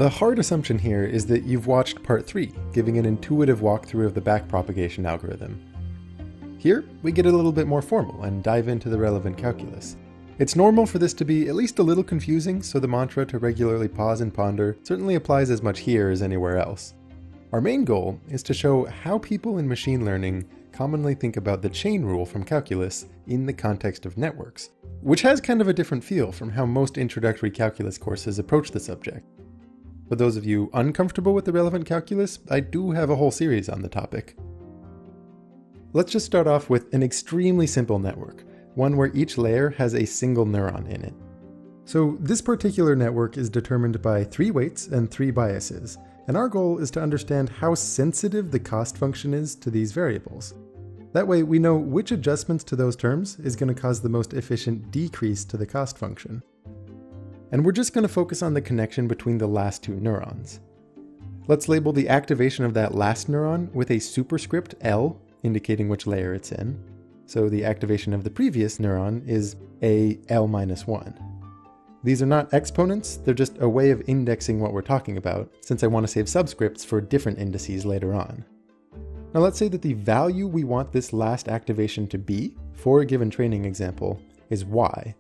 The hard assumption here is that you've watched part 3, giving an intuitive walkthrough of the backpropagation algorithm. Here, we get a little bit more formal and dive into the relevant calculus. It's normal for this to be at least a little confusing, so the mantra to regularly pause and ponder certainly applies as much here as anywhere else. Our main goal is to show how people in machine learning commonly think about the chain rule from calculus in the context of networks, which has kind of a different feel from how most introductory calculus courses approach the subject. For those of you uncomfortable with the relevant calculus, I do have a whole series on the topic. Let's just start off with an extremely simple network, one where each layer has a single neuron in it. So this particular network is determined by 3 weights and 3 biases, and our goal is to understand how sensitive the cost function is to these variables. That way we know which adjustments to those terms is going to cause the most efficient decrease to the cost function. And we're just going to focus on the connection between the last 2 neurons. Let's label the activation of that last neuron with a superscript L, indicating which layer it's in. So the activation of the previous neuron is a L-1. These are not exponents, they're just a way of indexing what we're talking about, since I want to save subscripts for different indices later on. Now let's say that the value we want this last activation to be, for a given training example, is y.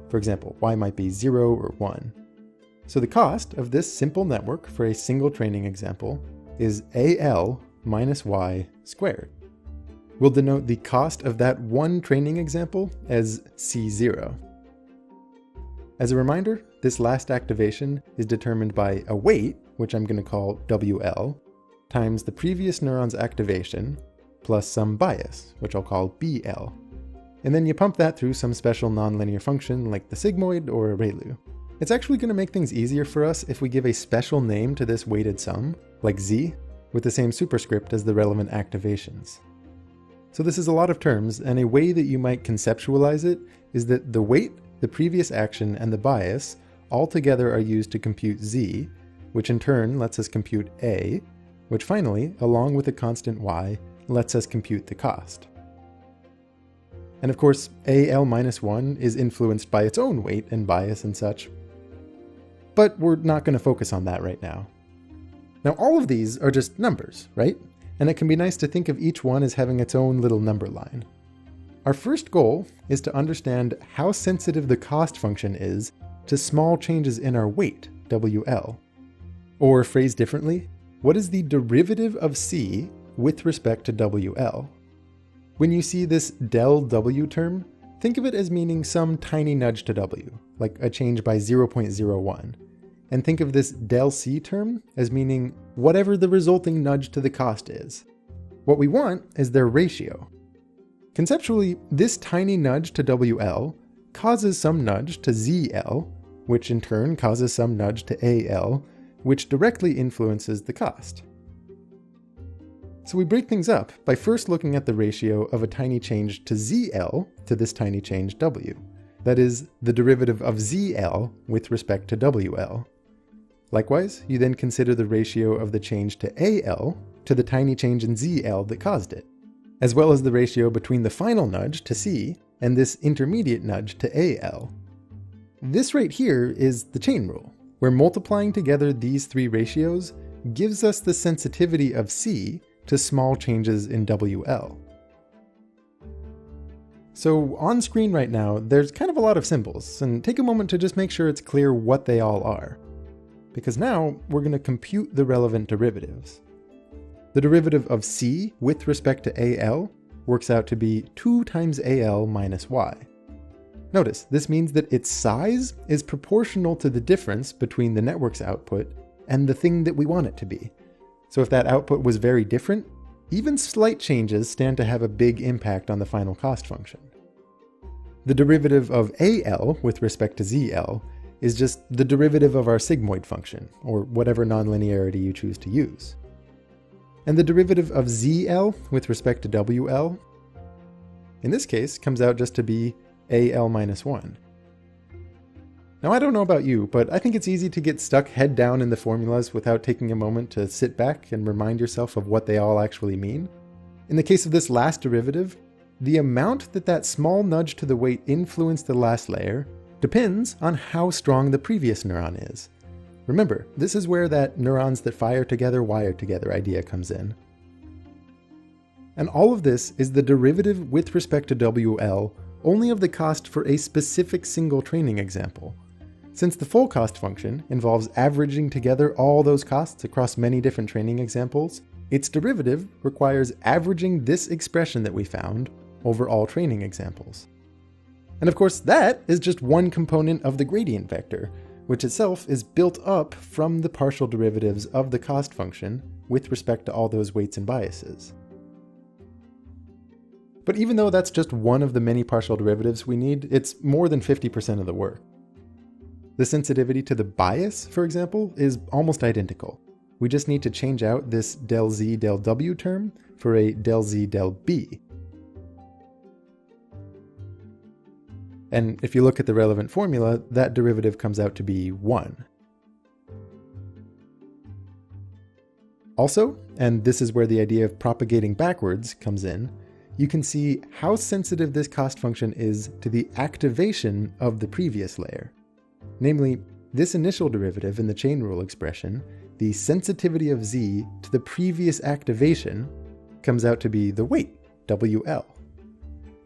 For example, y might be 0 or 1. So the cost of this simple network for a single training example is AL minus y squared. We'll denote the cost of that one training example as C0. As a reminder, this last activation is determined by a weight, which I'm going to call WL, times the previous neuron's activation, plus some bias, which I'll call BL. And then you pump that through some special nonlinear function like the sigmoid or a ReLU. It's actually going to make things easier for us if we give a special name to this weighted sum, like Z, with the same superscript as the relevant activations. So this is a lot of terms, and a way that you might conceptualize it is that the weight, the previous action, and the bias all together are used to compute Z, which in turn lets us compute A, which finally, along with a constant Y, lets us compute the cost. And of course, AL-1 is influenced by its own weight and bias and such. But we're not going to focus on that right now. Now all of these are just numbers, right? And it can be nice to think of each one as having its own little number line. Our first goal is to understand how sensitive the cost function is to small changes in our weight, WL. Or phrased differently, what is the derivative of C with respect to WL? When you see this del W term, think of it as meaning some tiny nudge to W, like a change by 0.01. And think of this del C term as meaning whatever the resulting nudge to the cost is. What we want is their ratio. Conceptually, this tiny nudge to WL causes some nudge to ZL, which in turn causes some nudge to AL, which directly influences the cost. So we break things up by first looking at the ratio of a tiny change to ZL to this tiny change W. That is, the derivative of ZL with respect to WL. Likewise, you then consider the ratio of the change to AL to the tiny change in ZL that caused it, as well as the ratio between the final nudge to C and this intermediate nudge to AL. This right here is the chain rule, where multiplying together these 3 ratios gives us the sensitivity of C to small changes in WL. So on screen right now, there's kind of a lot of symbols, and take a moment to just make sure it's clear what they all are. Because now we're going to compute the relevant derivatives. The derivative of C with respect to AL works out to be 2 times AL minus Y. Notice, this means that its size is proportional to the difference between the network's output and the thing that we want it to be. So if that output was very different, even slight changes stand to have a big impact on the final cost function. The derivative of AL with respect to ZL is just the derivative of our sigmoid function, or whatever nonlinearity you choose to use. And the derivative of ZL with respect to WL, in this case, comes out just to be AL minus 1. Now I don't know about you, but I think it's easy to get stuck head down in the formulas without taking a moment to sit back and remind yourself of what they all actually mean. In the case of this last derivative, the amount that small nudge to the weight influenced the last layer depends on how strong the previous neuron is. Remember, this is where that neurons that fire together wire together idea comes in. And all of this is the derivative with respect to WL only of the cost for a specific single training example. Since the full cost function involves averaging together all those costs across many different training examples, its derivative requires averaging this expression that we found over all training examples. And of course, that is just one component of the gradient vector, which itself is built up from the partial derivatives of the cost function with respect to all those weights and biases. But even though that's just one of the many partial derivatives we need, it's more than 50% of the work. The sensitivity to the bias, for example, is almost identical. We just need to change out this del z del w term for a del z del b. And if you look at the relevant formula, that derivative comes out to be 1. Also, and this is where the idea of propagating backwards comes in, you can see how sensitive this cost function is to the activation of the previous layer. Namely, this initial derivative in the chain rule expression, the sensitivity of z to the previous activation, comes out to be the weight, WL.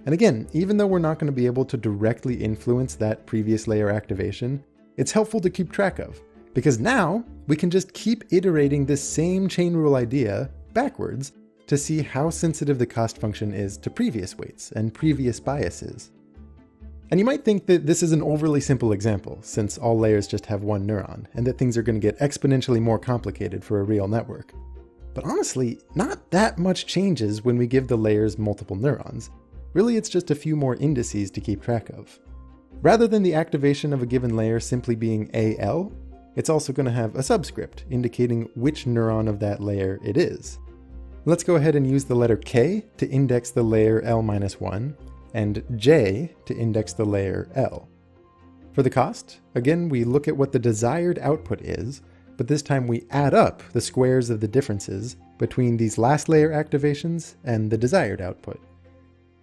And again, even though we're not going to be able to directly influence that previous layer activation, it's helpful to keep track of, because now we can just keep iterating this same chain rule idea backwards to see how sensitive the cost function is to previous weights and previous biases. And you might think that this is an overly simple example, since all layers just have one neuron, and that things are going to get exponentially more complicated for a real network. But honestly, not that much changes when we give the layers multiple neurons. Really, it's just a few more indices to keep track of. Rather than the activation of a given layer simply being AL, it's also going to have a subscript indicating which neuron of that layer it is. Let's go ahead and use the letter K to index the layer L-1 and J to index the layer L. For the cost, again, we look at what the desired output is, but this time we add up the squares of the differences between these last layer activations and the desired output.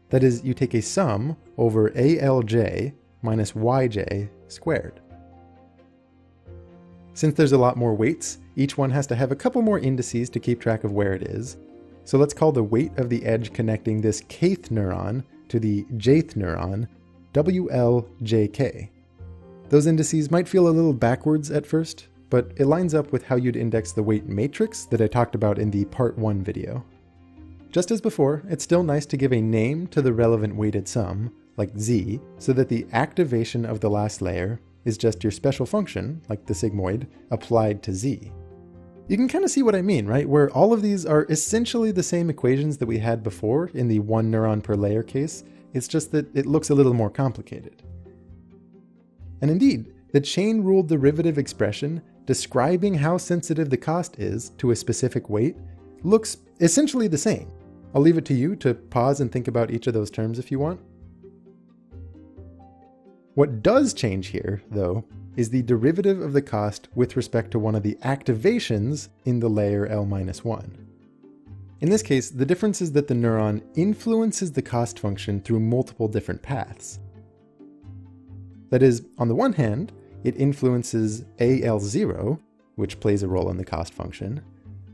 That is, you take a sum over ALJ minus YJ squared. Since there's a lot more weights, each one has to have a couple more indices to keep track of where it is. So let's call the weight of the edge connecting this kth neuron to the jth neuron WLJK. Those indices might feel a little backwards at first, but it lines up with how you'd index the weight matrix that I talked about in the part 1 video. Just as before, it's still nice to give a name to the relevant weighted sum, like z, so that the activation of the last layer is just your special function, like the sigmoid, applied to z. You can kind of see what I mean, right? Where all of these are essentially the same equations that we had before in the one neuron per layer case, it's just that it looks a little more complicated. And indeed, the chain rule derivative expression describing how sensitive the cost is to a specific weight looks essentially the same. I'll leave it to you to pause and think about each of those terms if you want. What does change here, though, is the derivative of the cost with respect to one of the activations in the layer L-1. In this case, the difference is that the neuron influences the cost function through multiple different paths. That is, on the one hand, it influences AL0, which plays a role in the cost function,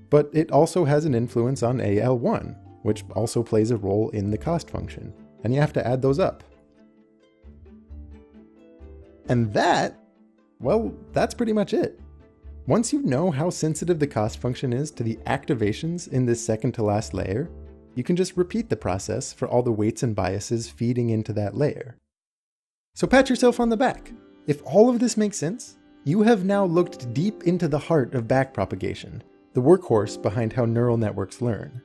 but it also has an influence on AL1, which also plays a role in the cost function, and you have to add those up. And that, well, that's pretty much it. Once you know how sensitive the cost function is to the activations in this second to last layer, you can just repeat the process for all the weights and biases feeding into that layer. So pat yourself on the back. If all of this makes sense, you have now looked deep into the heart of backpropagation, the workhorse behind how neural networks learn.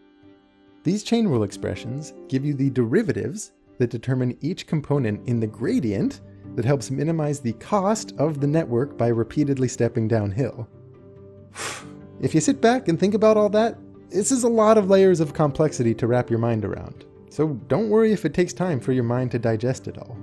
These chain rule expressions give you the derivatives that determine each component in the gradient that helps minimize the cost of the network by repeatedly stepping downhill. If you sit back and think about all that, this is a lot of layers of complexity to wrap your mind around. So don't worry if it takes time for your mind to digest it all.